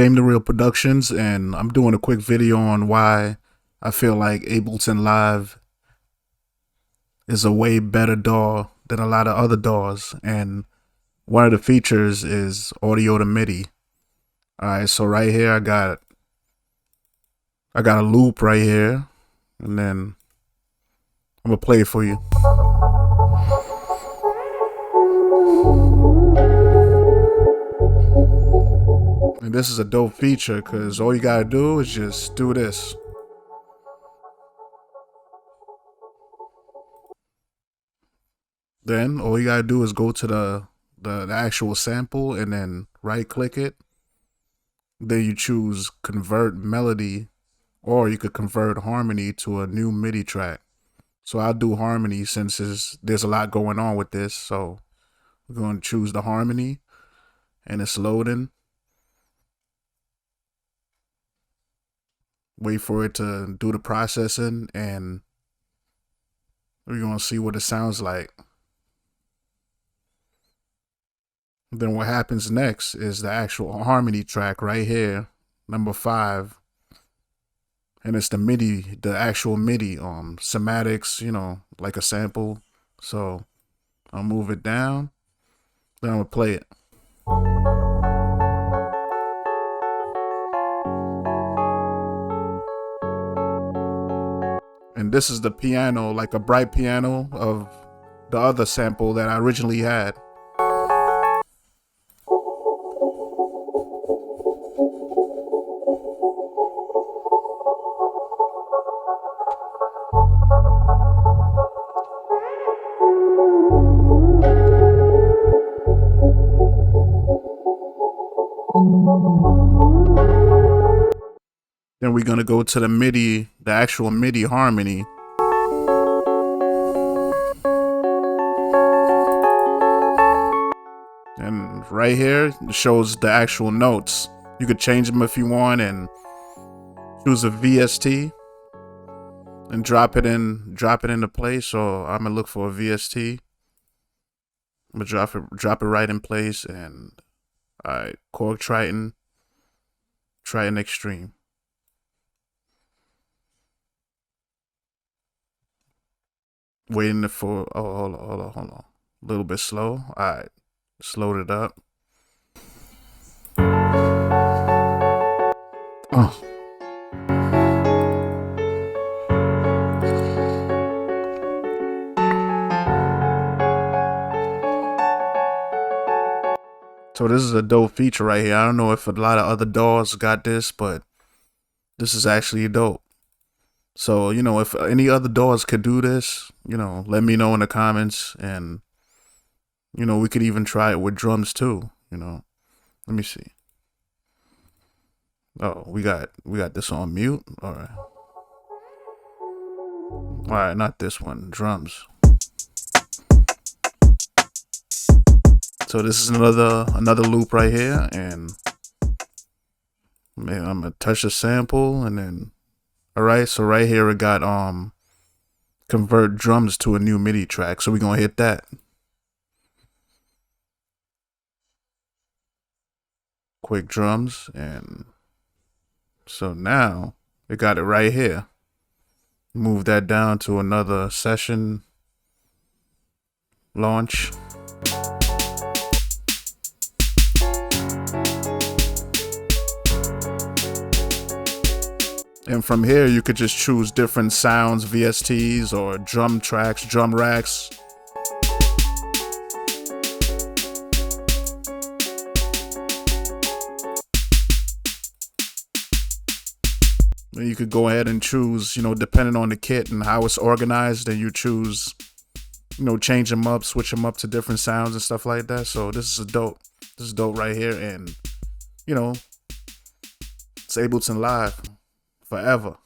Game the Real Productions, and I'm doing a quick video on why I feel like Ableton Live is a way better DAW than a lot of other DAWs. And one of the features is audio to MIDI. Alright, so right here I got a loop right here, and then I'm gonna play it for you. And this is a dope feature because all you gotta do is just do this. Then all you gotta do is go to the actual sample and then right click it. Then you choose convert melody, or you could convert harmony to a new MIDI track. So I'll do harmony since there's a lot going on with this. So we're going to choose the harmony, and it's loading. Wait for it to do the processing, and we're going to see what it sounds like. Then what happens next is the actual harmony track right here, number 5. And it's the MIDI, the actual MIDI, somatics, like a sample. So I'll move it down, then I'm gonna play it. And this is the piano, like a bright piano of the other sample that I originally had. Then we're gonna go to the MIDI, the actual MIDI harmony. And right here it shows the actual notes. You could change them if you want and choose a VST and drop it into place. So I'm gonna look for a VST. I'm gonna drop it right in place, and alright, Korg Triton Extreme. Waiting for, hold on. A little bit slow. Alright, slowed it up. Oh. So this is a dope feature right here. I don't know if a lot of other DAWs got this, but this is actually dope. So, if any other DAWs could do this, let me know in the comments, and, we could even try it with drums too, Let me see. Oh, we got this on mute. All right. All right, not this one, drums. So this is another loop right here, and man, I'm gonna touch the sample, and then alright, so right here we got convert drums to a new MIDI track. So we're gonna hit that. Quick drums, and so now it got it right here. Move that down to another session launch. And from here, you could just choose different sounds, VSTs, or drum tracks, drum racks. And you could go ahead and choose, depending on the kit and how it's organized, then you choose, change them up, switch them up to different sounds and stuff like that. So this is dope. This is dope right here. And, it's Ableton Live. Forever.